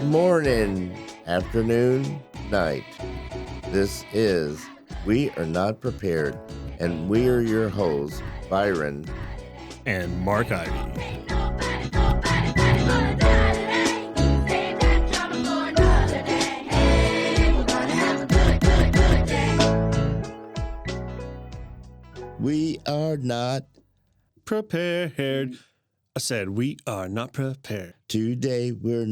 morning, afternoon, night. This is We Are Not Prepared, and we are your hosts, Byron and Mark Ivy. We are not prepared. I said we are not prepared. Today we're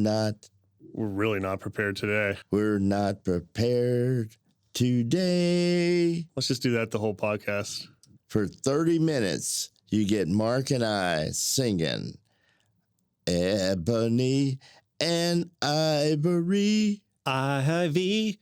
really not prepared today. We're not prepared today. Let's just do that the whole podcast. For 30 minutes, you get Mark and I singing Ebony and Ivory. Ivy.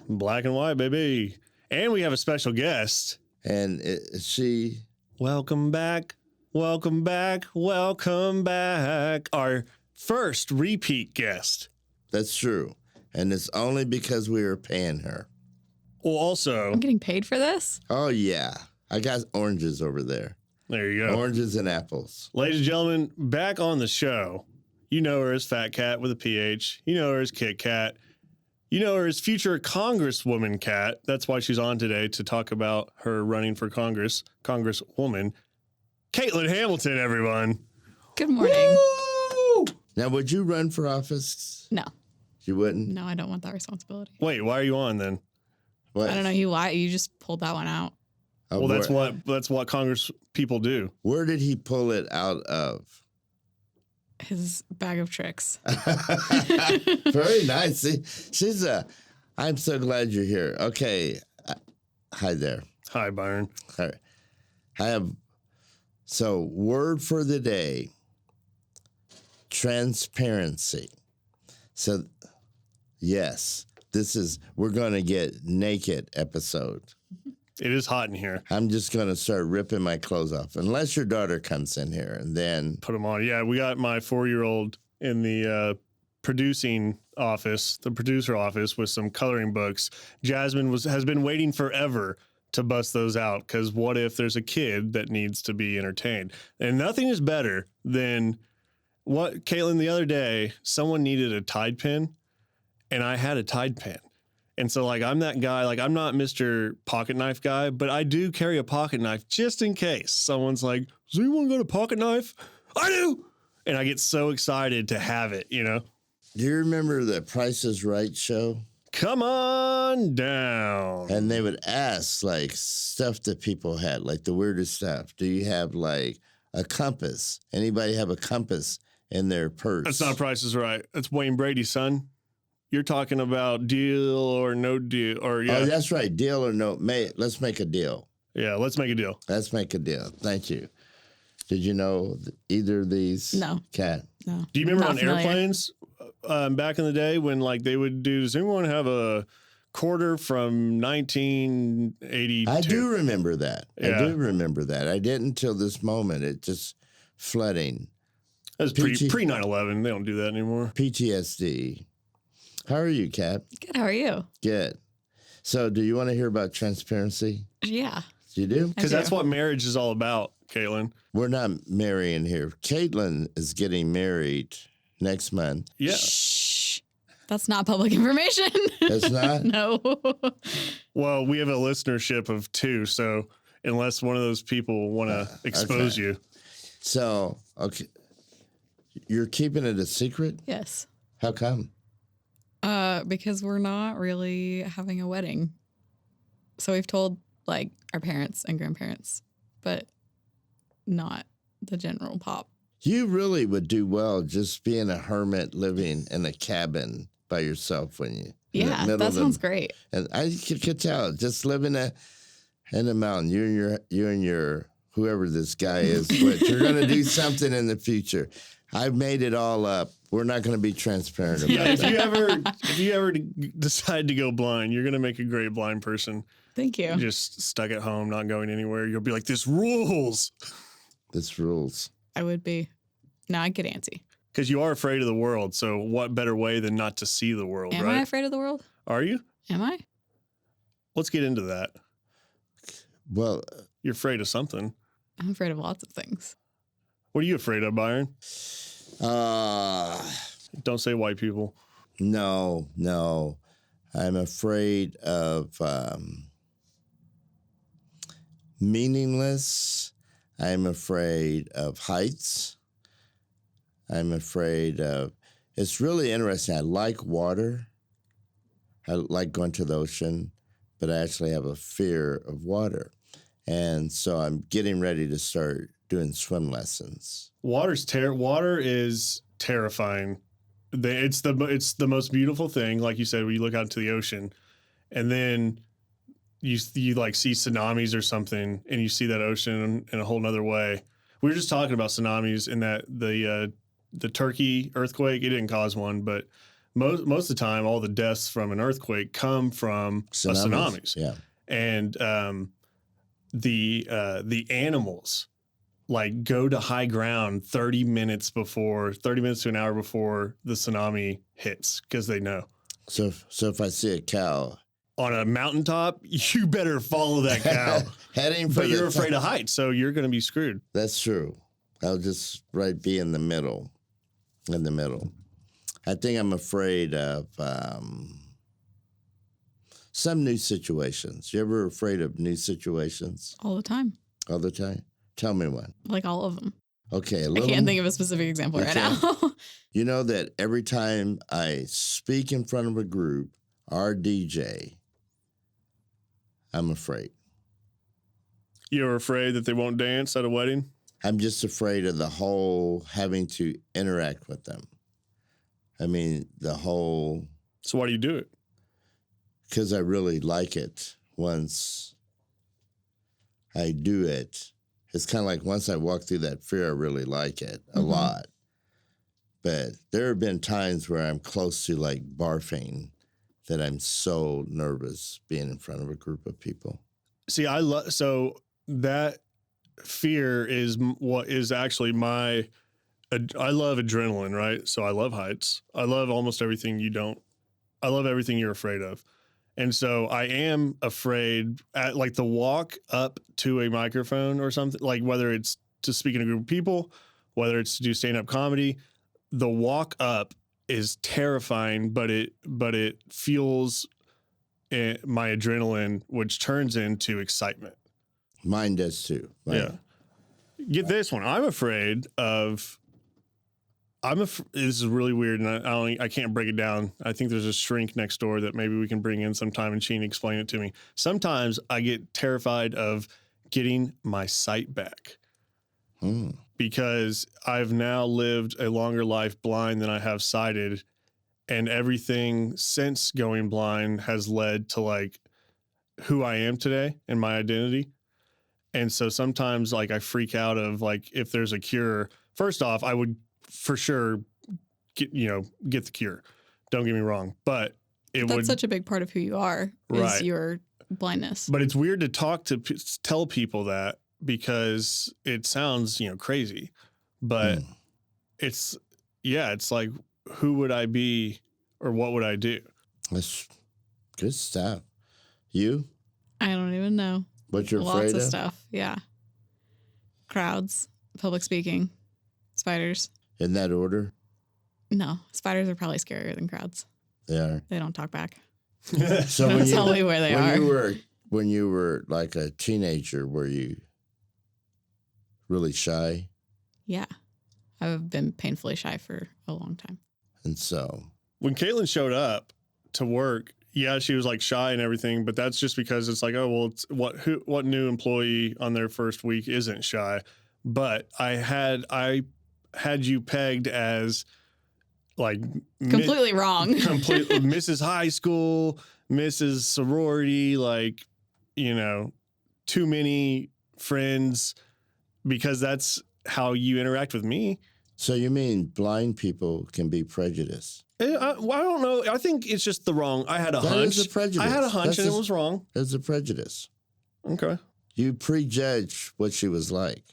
Black and white, baby. And we have a special guest. And she... Welcome back. Welcome back. Welcome back. Our first repeat guest. That's true. And it's only because we were paying her. Well, also... I'm getting paid for this? Oh, yeah. I got oranges over there. There you go. Oranges and apples. Ladies and gentlemen, back on the show. You know her as Fat Cat with a PH. You know her as Kit Kat. You know her as future Congresswoman Cat. That's why she's on today, to talk about her running for Congresswoman. Caitlin Hamilton, everyone. Good morning. Woo! Now, would you run for office? No. You wouldn't? No, I don't want that responsibility. Wait, why are you on then? What? I don't know. You just pulled that one out. Well, that's what Congress people do. Where did he pull it out of? His bag of tricks. Very nice. See, I'm so glad you're here. Okay. Hi there. Hi, Byron. All right. So word for the day, transparency. So yes, we're going to get naked episode. It is hot in here. I'm just going to start ripping my clothes off, unless your daughter comes in here, and then... Put them on. Yeah, we got my 4-year-old in the producer office with some coloring books. Jasmine has been waiting forever to bust those out, because what if there's a kid that needs to be entertained? And nothing is better than what, Caitlin, the other day, someone needed a Tide pen, and I had a Tide pen. And so, I'm that guy, I'm not Mr. Pocket Knife guy, but I do carry a pocket knife just in case someone's like, does anyone got a pocket knife? I do! And I get so excited to have it, you know? Do you remember the Price is Right show? Come on down. And they would ask, stuff that people had, the weirdest stuff. Do you have, a compass? Anybody have a compass in their purse? That's not Price is Right. That's Wayne Brady, son. You're talking about deal or no deal, or yeah. Oh, that's right. Deal or no. Let's make a deal. Yeah, let's make a deal. Let's make a deal. Thank you. Did you know either of these? No. Cat? No. Do you remember on familiar. airplanes back in the day when they would do, does anyone have a quarter from 1982? I do remember that. Yeah. I do remember that. I didn't until this moment. It just flooding. That was pre 9/11. They don't do that anymore. PTSD. How are you, Kat? Good. How are you? Good. So do you want to hear about transparency? Yeah. You do? Because that's what marriage is all about, Caitlin. We're not marrying here. Caitlin is getting married next month. Yeah. Shh. That's not public information. That's not? No. Well, we have a listenership of 2, so unless one of those people want to expose you. So, okay. You're keeping it a secret? Yes. How come? Because we're not really having a wedding. So we've told our parents and grandparents, but not the general pop. You really would do well just being a hermit living in a cabin by yourself when you... Yeah, that sounds great. And I could tell, just living in a mountain, you and your whoever this guy is, but you're going to do something in the future. I've made it all up. We're not going to be transparent about Yeah, that. if you ever decide to go blind, you're going to make a great blind person. Thank you. Just stuck at home, not going anywhere. You'll be like, this rules. This rules. I would be. No, I'd get antsy. Because you are afraid of the world. So what better way than not to see the world, Am right? I afraid of the world? Are you? Am I? Let's get into that. Well, You're afraid of something. I'm afraid of lots of things. What are you afraid of, Byron? Don't say white people. No. I'm afraid of meaningless. I'm afraid of heights. I'm afraid of. It's really interesting. I like water. I like going to the ocean, but I actually have a fear of water. And so I'm getting ready to start doing swim lessons. Water is terrifying. It's the most beautiful thing, like you said, when you look out into the ocean, and then you like see tsunamis or something, and you see that ocean in a whole nother way. We were just talking about tsunamis in that the Turkey earthquake. It didn't cause one, but most of the time, all the deaths from an earthquake come from tsunamis. Yeah, and the animals like go to high ground 30 minutes to an hour before the tsunami hits because they know. So if I see a cow on a mountaintop, you better follow that cow. Heading for but you're afraid of heights, so you're going to be screwed. That's true. I'll just be in the middle. I think I'm afraid of some new situations. You ever afraid of new situations? All the time. All the time? Tell me one. Like all of them. Okay. I can't think of a specific example right now. You know that every time I speak in front of a group or DJ, I'm afraid. You're afraid that they won't dance at a wedding? I'm just afraid of the whole having to interact with them. I mean, the whole... So why do you do it? Because I really like it once I do it. It's kind of like once I walk through that fear, I really like it a lot. But there have been times where I'm close to like barfing that I'm so nervous being in front of a group of people. See, so that fear is what is actually I love adrenaline, right? So I love heights. I love almost everything I love everything you're afraid of. And so I am afraid at like the walk up to a microphone or something, like whether it's to speak in a group of people, whether it's to do stand-up comedy, the walk up is terrifying, but it fuels my adrenaline, which turns into excitement. Mine does too. Yeah. Get this one. I'm afraid of. This is really weird, and I can't break it down. I think there's a shrink next door that maybe we can bring in sometime, and she can explain it to me. Sometimes I get terrified of getting my sight back because I've now lived a longer life blind than I have sighted, and everything since going blind has led to like who I am today and my identity. And so sometimes like I freak out of like if there's a cure. First off, I would for sure get the cure. Don't get me wrong, but that's such a big part of who you are is your blindness. But it's weird to tell people that because it sounds crazy, but it's like who would I be or what would I do? That's good stuff. You? I don't even know. What you're afraid of? Lots of stuff. Yeah. Crowds, public speaking, spiders. In that order? No, spiders are probably scarier than crowds. They are. They don't talk back. So don't tell me where they are. When you were like a teenager, were you really shy? Yeah. I've been painfully shy for a long time. And so when Caitlin showed up to work, yeah, she was like shy and everything, but that's just because it's like, oh, well, it's what new employee on their first week isn't shy? But I had you pegged as like completely wrong. Completely Mrs. High School, Mrs. Sorority, like, too many friends because that's how you interact with me. So you mean blind people can be prejudiced? I don't know. I think it's just the wrong. I had a hunch. Is a prejudice. I had a hunch and it was wrong. It's a prejudice. Okay. You prejudge what she was like.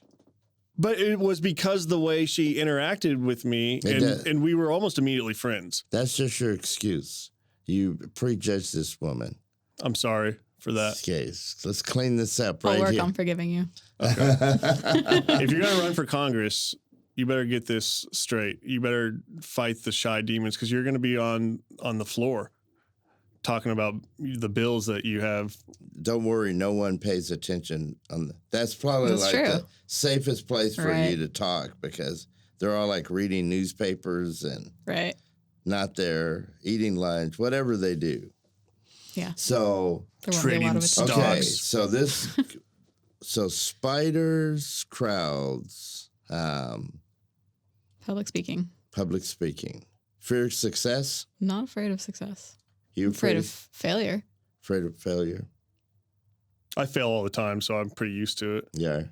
But it was because the way she interacted with me, and we were almost immediately friends. That's just your excuse. You prejudge this woman. I'm sorry for that. Okay, let's clean this up right I'll work here. on forgiving you. Okay. If you're going to run for Congress, you better get this straight. You better fight the shy demons because you're going to be on the floor talking about the bills that you have. Don't worry, no one pays attention. That's probably That's true. the safest place for Right. you to talk because they're all like reading newspapers and Right. not there, eating lunch, whatever they do. Yeah. So, There won't be a lot of Trading attention. okay, Dogs. so spiders, crowds, Public speaking. public speaking, fear of success. Not afraid of success. You Afraid of failure. afraid of failure? I fail all the time, so I'm pretty used to it. Yeah.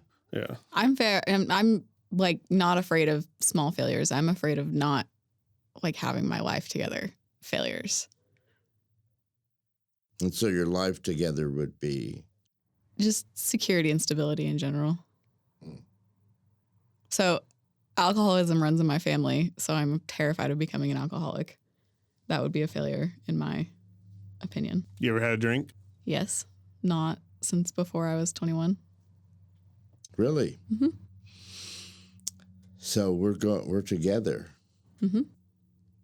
I'm I'm like not afraid of small failures. I'm afraid of not like having my life together failures. And so your life together would be Just security and stability in general. Mm. So alcoholism runs in my family, so I'm terrified of becoming an alcoholic. That would be a failure in my opinion. You ever had a drink? Yes. Not since before I was 21. really. Mhm. So we're together. Mhm.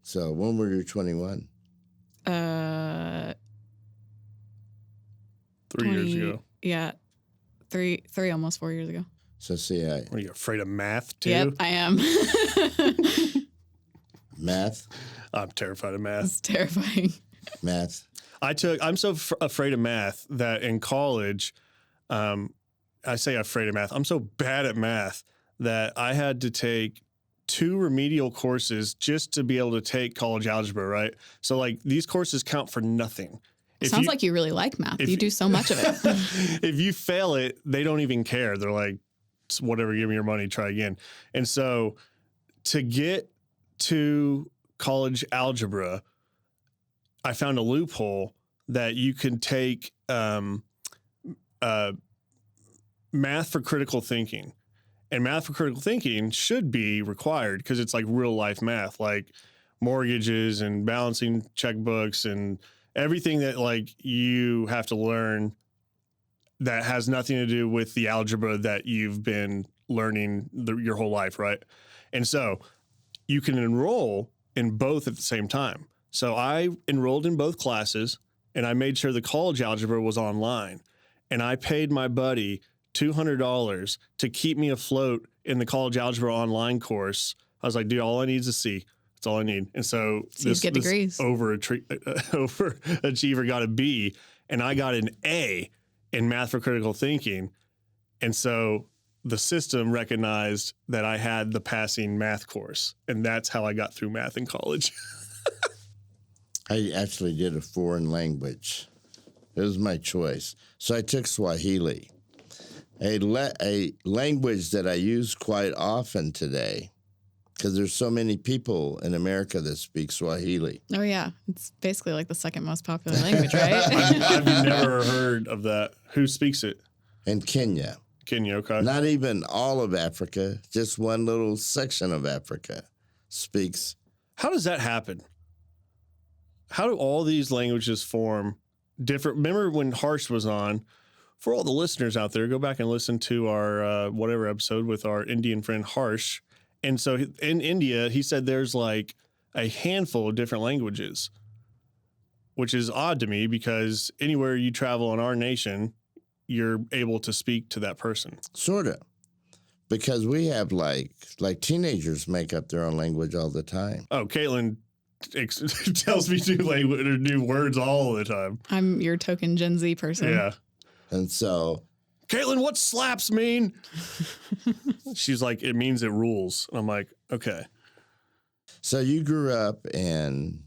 So when were you 21? 3 years 20 ago. Yeah. Three almost 4 years ago. So see, Are you afraid of math too? Yep, I am. math. I'm terrified of math. It's terrifying. I'm so afraid of math that in college, I say afraid of math. I'm so bad at math that I had to take 2 remedial courses just to be able to take college algebra, right? So like these courses count for nothing. Sounds like you really like math. You do so much of it. If you fail it, they don't even care. They're like, whatever, give me your money, try again. And so to get to college algebra, I found a loophole that you can take math for critical thinking. And math for critical thinking should be required because it's like real life math, like mortgages and balancing checkbooks and everything that like you have to learn that has nothing to do with the algebra that you've been learning your whole life, right? And so you can enroll in both at the same time. So I enrolled in both classes and I made sure the college algebra was online. And I paid my buddy $200 to keep me afloat in the college algebra online course. I was like, dude, all I need is a C. That's all I need. And so you get degrees. overachiever got a B, and I got an A in math for critical thinking. And so the system recognized that I had the passing math course, and that's how I got through math in college. I actually did a foreign language. It was my choice. So I took Swahili, a language that I use quite often today because there's so many people in America that speak Swahili. Oh, yeah. It's basically like the second most popular language, right? I've never heard of that. Who speaks it? In Kenya. Kenya, okay. Not even all of Africa, just one little section of Africa speaks. How does that happen? How do all these languages form different? Remember when Harsh was on? For all the listeners out there, go back and listen to our whatever episode with our Indian friend Harsh. And so in India, he said there's like a handful of different languages, which is odd to me because anywhere you travel in our nation, you're able to speak to that person. Sort of. Because we have like teenagers make up their own language all the time. Oh, Caitlin tells me new words all the time. I'm your token Gen Z person. Yeah. And so, Caitlin, what slaps mean? She's like, it means it rules. And I'm like, okay. so you grew up in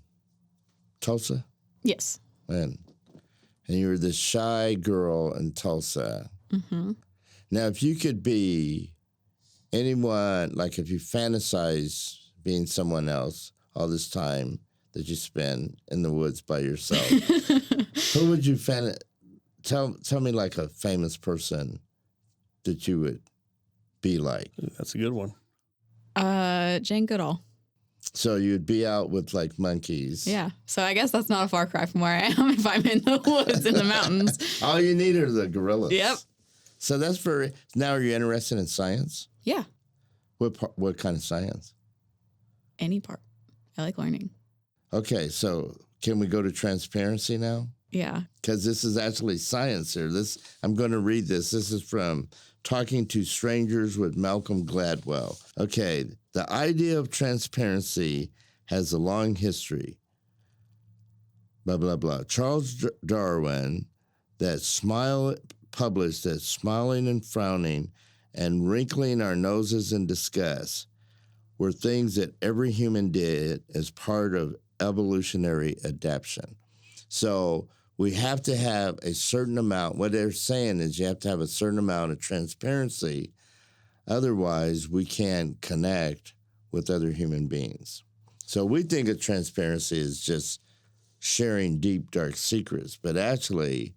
Tulsa? Yes. And you were this shy girl in Tulsa. Mm-hmm. Now, if you could be anyone, like if you fantasize being someone else all this time that you spend in the woods by yourself, who would you tell me like a famous person that you would be like? That's a good one. Jane Goodall. So you'd be out with like monkeys. Yeah. So I guess that's not a far cry from where I am if I'm in the woods in the mountains. All you need are the gorillas. Yep. So that's now are you interested in science? Yeah. What kind of science? Any part. I like learning. Okay, so can we go to transparency now? Yeah. Because this is actually science here. I'm going to read this. This is from Talking to Strangers with Malcolm Gladwell. Okay, the idea of transparency has a long history. Blah, blah, blah. Charles Darwin published that smiling and frowning and wrinkling our noses in disgust were things that every human did as part of evolutionary adaptation. So we have to have a certain amount. What they're saying is you have to have a certain amount of transparency. Otherwise, we can't connect with other human beings. So we think of transparency as just sharing deep, dark secrets. But actually,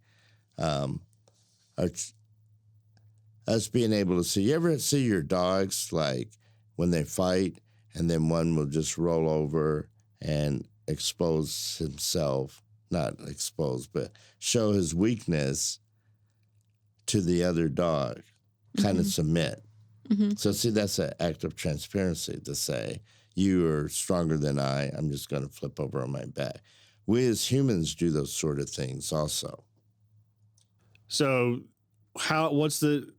us being able to see, you ever see your dogs, like when they fight and then one will just roll over and expose himself, not expose, but show his weakness to the other dog, kind of submit. Mm-hmm. So see, that's an act of transparency to say, you are stronger than I'm just going to flip over on my back. We as humans do those sort of things also. So what's the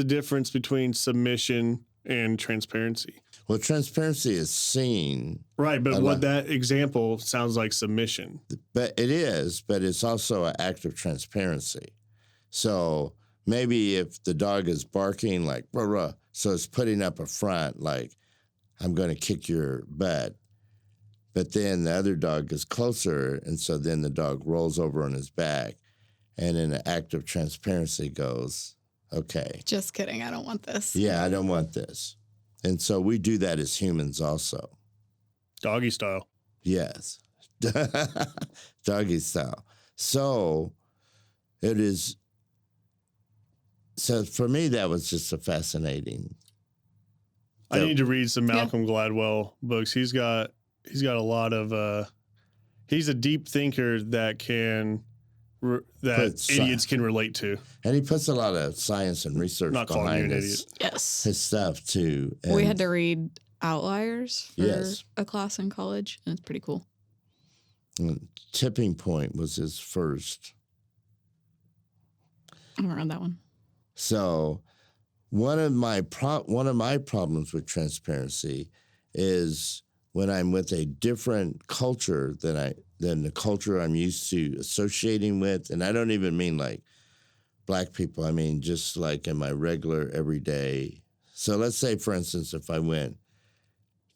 difference between submission and transparency? Well, transparency is seen. Right, but what that example sounds like submission. But it is, but it's also an act of transparency. So maybe if the dog is barking like, rah, rah, so it's putting up a front like, I'm going to kick your butt. But then the other dog is closer, and so then the dog rolls over on his back, and in an act of transparency goes, okay. Just kidding. I don't want this. Yeah, I don't want this. And so we do that as humans also. Doggy style. Yes. Doggy style. So it is. So for me, that was just a fascinating. I need to read some Malcolm Gladwell books. He's got a lot of, he's a deep thinker that idiots can relate to. And he puts a lot of science and research behind his stuff too. And we had to read Outliers for a class in college, and it's pretty cool. Tipping Point was his first. I haven't read that one. So one of my problems with transparency is when I'm with a different culture than the culture I'm used to associating with, and I don't even mean like Black people. I mean just like in my regular everyday. So let's say, for instance, if I went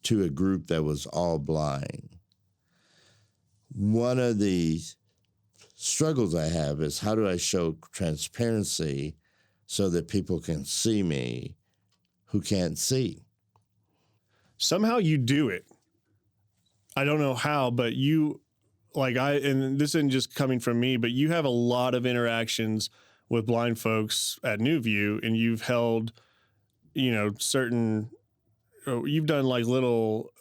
to a group that was all blind, one of the struggles I have is how do I show transparency so that people can see me who can't see? Somehow you do it. I don't know how, but you, and this isn't just coming from me, but you have a lot of interactions with blind folks at New View, and you've held, you've done like little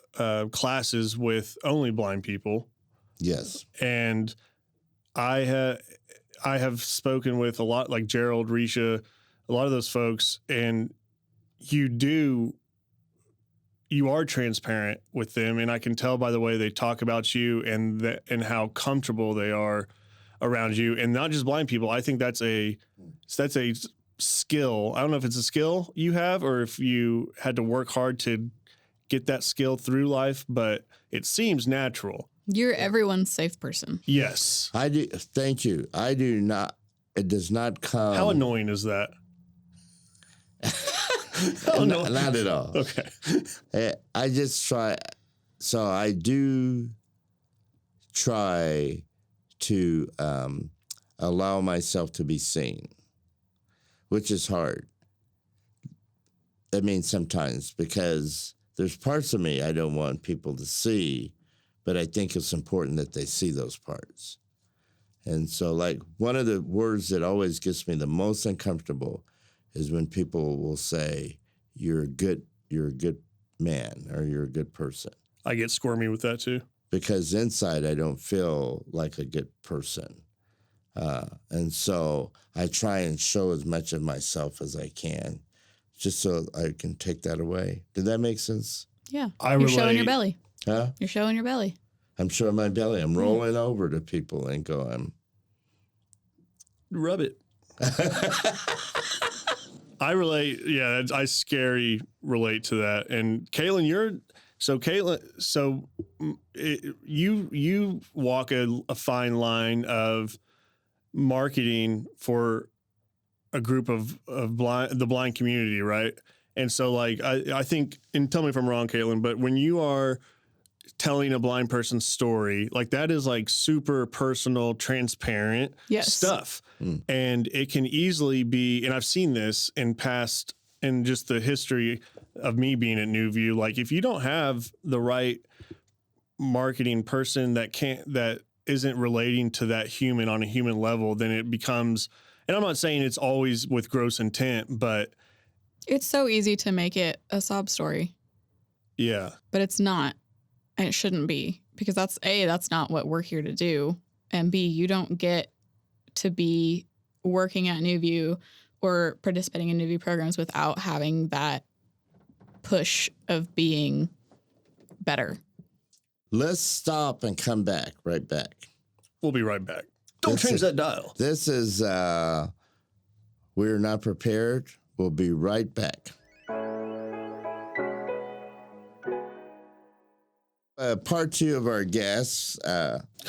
classes with only blind people. Yes. And I have spoken with a lot, like Gerald, Risha, a lot of those folks, and you are transparent with them, and I can tell by the way they talk about you and how comfortable they are around you, and not just blind people. I think that's a skill. I don't know if it's a skill you have or if you had to work hard to get that skill through life, but it seems natural. You're everyone's safe person. Yes. I do. Thank you. I do not. It does not come. How annoying is that? Not at all. Okay. I just try. So I do try to allow myself to be seen, which is hard. I mean, sometimes because there's parts of me I don't want people to see, but I think it's important that they see those parts. And so, like, one of the words that always gets me the most uncomfortable is when people will say, you're a good man, or you're a good person. I get squirmy with that too. Because inside I don't feel like a good person. And so I try and show as much of myself as I can just so I can take that away. Did that make sense? Yeah. I You're showing your relate. belly. Huh? You're showing your belly. I'm showing my belly. I'm rolling over to people and going, Rub it. I relate. Yeah, I scary relate to that. And Caitlin, you walk a fine line of marketing for a group of the blind community, right? And so, like, I think, and tell me if I'm wrong, Caitlin, but when you are telling a blind person's story, like, that is like super personal, transparent stuff. And it can easily be, and I've seen this in just the history of me being at New View, like, if you don't have the right marketing person that isn't relating to that human on a human level, then it becomes, and I'm not saying it's always with gross intent, but It's so easy to make it a sob story, yeah. but it's not. And it shouldn't be, because that's not what we're here to do. And B, you don't get to be working at New View or participating in New View programs without having that push of being better. let's stop and come back, right back. We'll be right back. Don't change that dial. This is, We're Not Prepared. We'll be right back. Part two of our guests.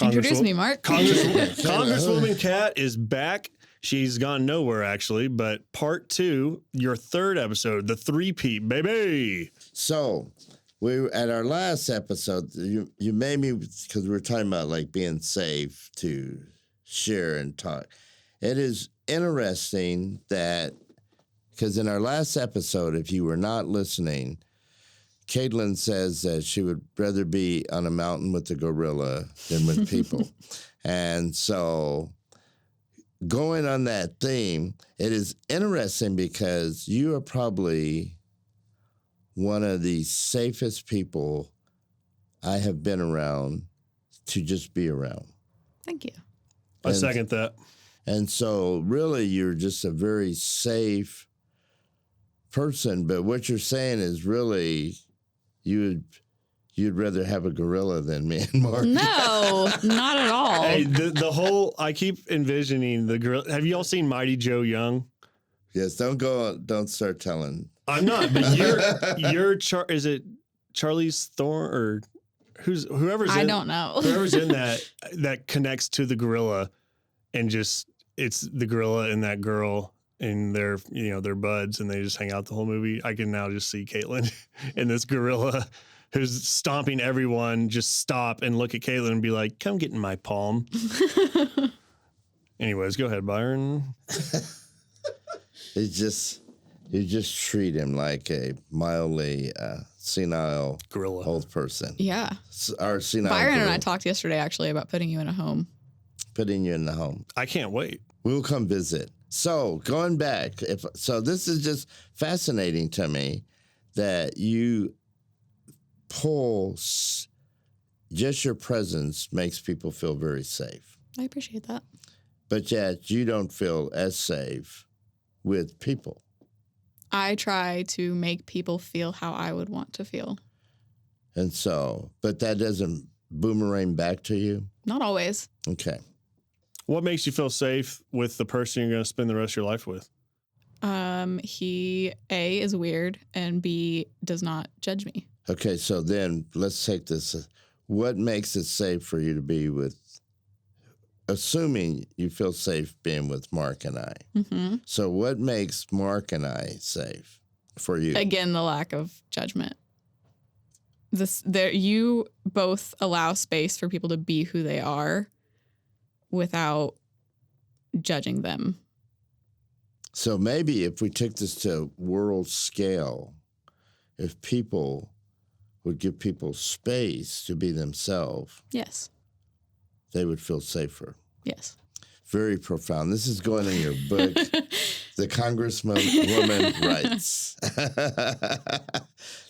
Introduce me, Mark. Congresswoman Kat is back. She's gone nowhere, actually. But part two, your third episode, the three-peat, baby. So, at our last episode, you made me, because we were talking about like being safe to share and talk. It is interesting that, because in our last episode, if you were not listening, Caitlin says that she would rather be on a mountain with a gorilla than with people. And so, going on that theme, it is interesting because you are probably one of the safest people I have been around to just be around. Thank you. I second that. And so, really, you're just a very safe person. But what you're saying is really, you'd rather have a gorilla than me and Mark. No, not at all. Hey, the whole, I keep envisioning the gorilla. Have you all seen Mighty Joe Young? Yes, don't start telling. I'm not, but is it Charlize Theron or whoever's I don't know. Whoever's in that connects to the gorilla, and just, it's the gorilla and that girl and they're buds and they just hang out the whole movie. I can now just see Caitlin and this gorilla who's stomping everyone just stop and look at Caitlin and be like, come get in my palm. Anyways, go ahead, Byron. You just treat him like a mildly senile Gorilla. old person. Yeah. Our senile Byron and gorilla. I talked yesterday actually about putting you in a home. Putting you in the home. I can't wait. We'll come visit. So going back, this is just fascinating to me that you pull just your presence makes people feel very safe. I appreciate that. But yet you don't feel as safe with people. I try to make people feel how I would want to feel. And so, but that doesn't boomerang back to you? Not always. Okay. What makes you feel safe with the person you're going to spend the rest of your life with? He, A, is weird, and B, does not judge me. Okay, so then let's take this. What makes it safe for you to be with, assuming you feel safe being with Mark and I? Mm-hmm. So what makes Mark and I safe for you? Again, the lack of judgment. You both allow space for people to be who they are without judging them. So maybe if we took this to world scale, if people would give people space to be themselves, Yes. they would feel safer. Yes. Very profound. This is going in your book, The Congresswoman Writes. That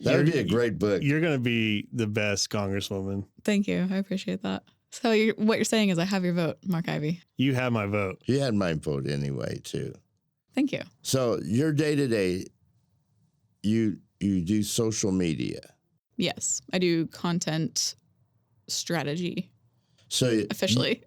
would be a great book. You're going to be the best Congresswoman. Thank you. I appreciate that. So what you're saying is I have your vote, Mark Ivy. You have my vote. You had my vote anyway, too. Thank you. So your day-to-day you do social media. Yes, I do content strategy So officially.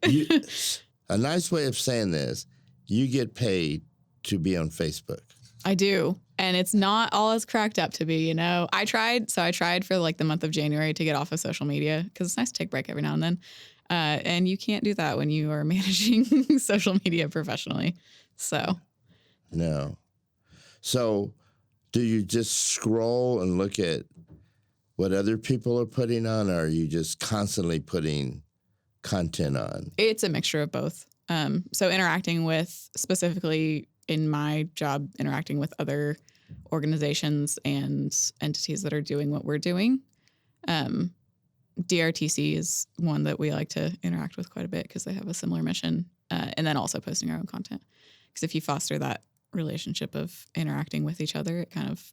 a nice way of saying this, you get paid to be on Facebook. I do. And it's not all it's cracked up to be, you know. I tried for like the month of January to get off of social media because it's nice to take a break every now and then. And you can't do that when you are managing social media professionally. So. No. So do you just scroll and look at what other people are putting on, or are you just constantly putting content on? It's a mixture of both. So interacting with, specifically in my job, interacting with other organizations and entities that are doing what we're doing. DRTC is one that we like to interact with quite a bit because they have a similar mission. And then also posting our own content. Because if you foster that relationship of interacting with each other, it kind of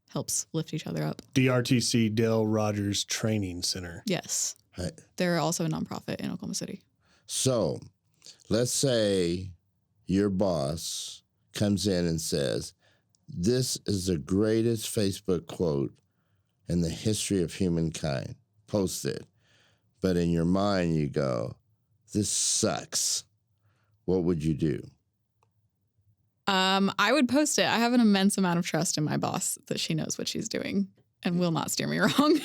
helps lift each other up. DRTC, Dale Rogers Training Center. Yes. Right. They're also a nonprofit in Oklahoma City. So let's say your boss comes in and says, this is the greatest Facebook quote in the history of humankind. Post it. But in your mind, you go, this sucks. What would you do? I would post it. I have an immense amount of trust in my boss that she knows what she's doing and will not steer me wrong.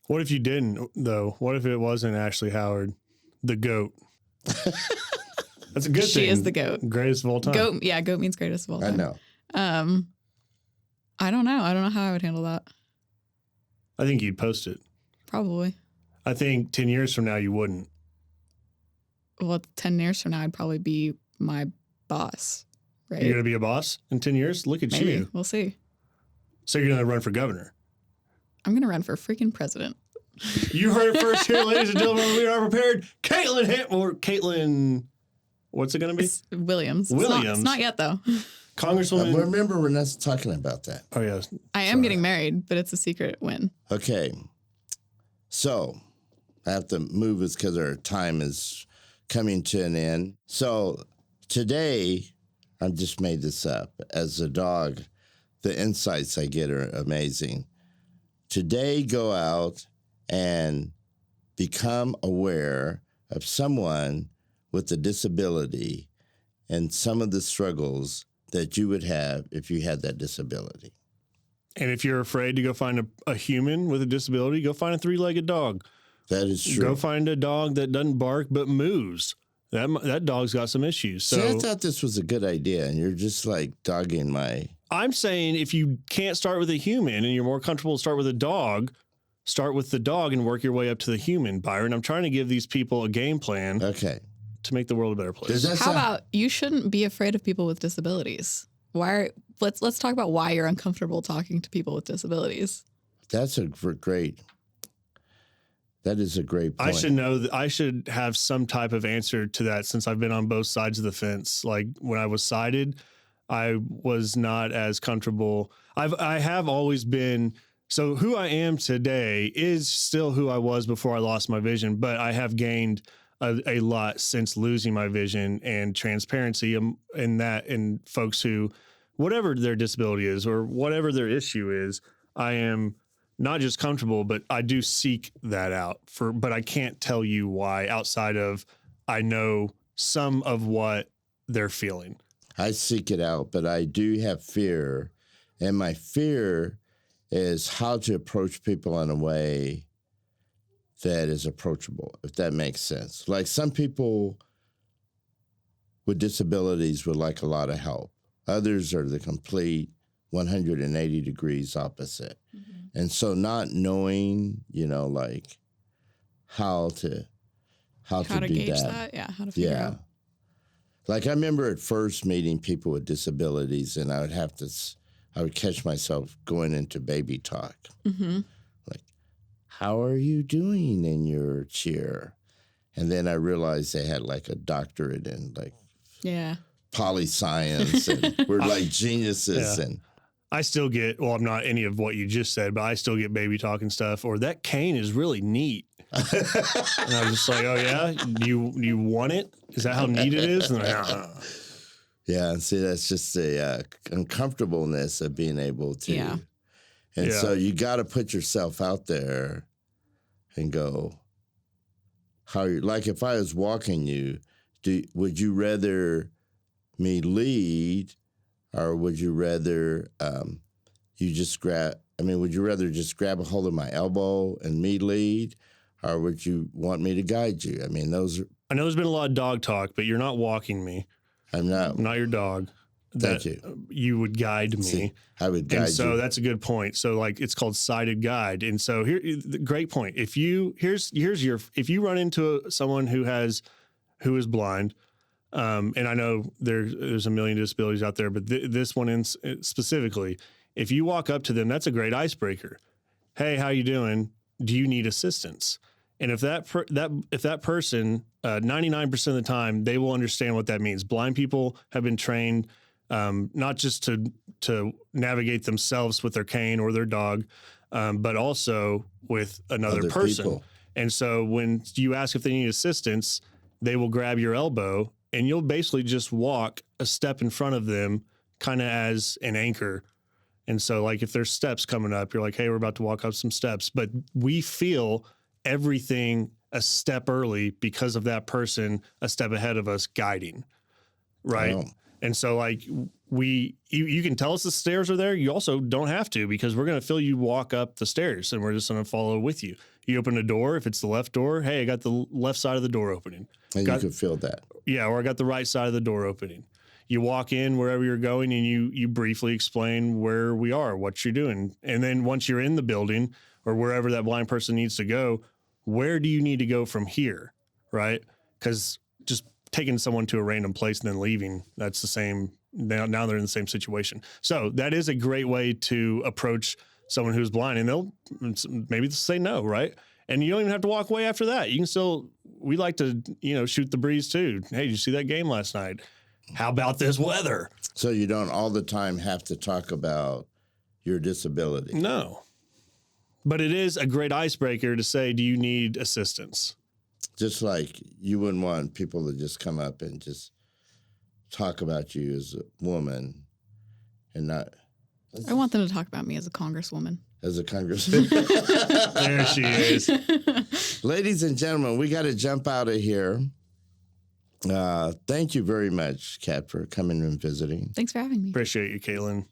What if you didn't, though? What if it wasn't Ashley Howard, the GOAT? That's a good thing. She is the GOAT. Greatest of all time. GOAT, yeah, GOAT means greatest of all time. I know. I don't know. I don't know how I would handle that. I think you'd post it. Probably. I think 10 years from now, you wouldn't. Well, 10 years from now, I'd probably be my boss, right? You're going to be a boss in 10 years? Look at Maybe. you. We'll see. So you're going to run for governor. I'm going to run for freaking president. You heard it first here, ladies and gentlemen. We are prepared. Caitlin, what's it going to be? It's Williams. Williams. It's not yet, though. Congresswoman. Remember, we're not talking about that. Oh, yeah. I am getting married, but it's a secret win. Okay. So I have to move this because our time is coming to an end. So today, I just made this up. As a dog, the insights I get are amazing. Today, go out and become aware of someone with a disability and some of the struggles that you would have if you had that disability. And if you're afraid to go find a human with a disability, go find a 3-legged dog. That is true. Go find a dog that doesn't bark but moves. That dog's got some issues. So See, I thought this was a good idea, and you're just like dogging my... I'm saying if you can't start with a human and you're more comfortable to start with a dog, start with the dog and work your way up to the human, Byron. I'm trying to give these people a game plan Okay. to make the world a better place. Does that How sound- about you shouldn't be afraid of people with disabilities? Let's talk about why you're uncomfortable talking to people with disabilities. That's a great... That is a great point. I should know that I should have some type of answer to that since I've been on both sides of the fence. Like when I was sighted, I was not as comfortable. I have always been. So who I am today is still who I was before I lost my vision, but I have gained a lot since losing my vision, and transparency in that, and folks who, whatever their disability is or whatever their issue is, I am not just comfortable, but I do seek that out but I can't tell you why outside of I know some of what they're feeling. I seek it out, but I do have fear. And my fear is how to approach people in a way that is approachable, if that makes sense. Like some people with disabilities would like a lot of help. Others are the complete 180 degrees opposite. Mm-hmm. And so not knowing, like how to do gauge that. Yeah, how to figure out. Like I remember at first meeting people with disabilities, and I would catch myself going into baby talk. Mm-hmm. Like, how are you doing in your chair? And then I realized they had like a doctorate in like poli-science and we're like geniuses. Yeah. And I still get, I'm not any of what you just said, but I still get baby talk and stuff, or that cane is really neat. And I was just like, oh yeah, you want it? Is that how neat it is? And Yeah, and see, that's just the uncomfortableness of being able to. Yeah. And so you got to put yourself out there and go, like if I was walking you, would you rather me lead or would you rather would you rather just grab a hold of my elbow and me lead, or would you want me to guide you? I mean, I know there's been a lot of dog talk, but you're not walking me. I'm not. I'm not your dog. Thank you. You would guide me. See, I would guide and so you. that's a good point. So like it's called sighted guide. And so great point. If you run into someone who is blind, and I know there's a million disabilities out there, but this one specifically, if you walk up to them, that's a great icebreaker. Hey, how you doing? Do you need assistance? And if that person, 99% of the time, they will understand what that means. Blind people have been trained not just to navigate themselves with their cane or their dog, but also with another Other person. people. And so when you ask if they need assistance, they will grab your elbow and you'll basically just walk a step in front of them kind of as an anchor. And so like if there's steps coming up, you're like, hey, we're about to walk up some steps. But we feel everything a step early because of that person a step ahead of us guiding. Right. Oh. And so like you can tell us the stairs are there. You also don't have to, because we're going to feel you walk up the stairs and we're just going to follow with you. You open a door. If it's the left door, hey, I got the left side of the door opening. And you can feel that. Yeah. Or I got the right side of the door opening. You walk in wherever you're going and you briefly explain where we are, what you're doing. And then once you're in the building or wherever that blind person needs to go, where do you need to go from here? Right. Because just taking someone to a random place and then leaving, that's the same. Now they're in the same situation. So that is a great way to approach someone who's blind, and they'll maybe say no, right? And you don't even have to walk away after that. You can still, we like to, shoot the breeze too. Hey, did you see that game last night? How about this weather? So you don't all the time have to talk about your disability. No. But it is a great icebreaker to say, do you need assistance? Just like you wouldn't want people to just come up and just talk about you as a woman and not. I want them to talk about me as a congresswoman. As a congresswoman. There she is. Ladies and gentlemen, we got to jump out of here. Thank you very much, Kat, for coming and visiting. Thanks for having me. Appreciate you, Caitlin.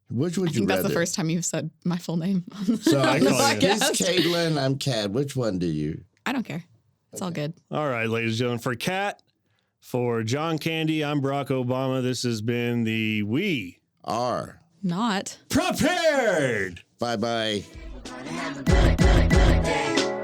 Which would I you think rather? that's the first time you've said my full name on the, So I on the call you. He's podcast. Caitlin. I'm Kat. Which one do you? I don't care. It's all good. All right, ladies and gentlemen, for Kat, for John Candy, I'm Barack Obama. This has been the We Are Not Prepared. Bye-bye. Have a good, good, good day.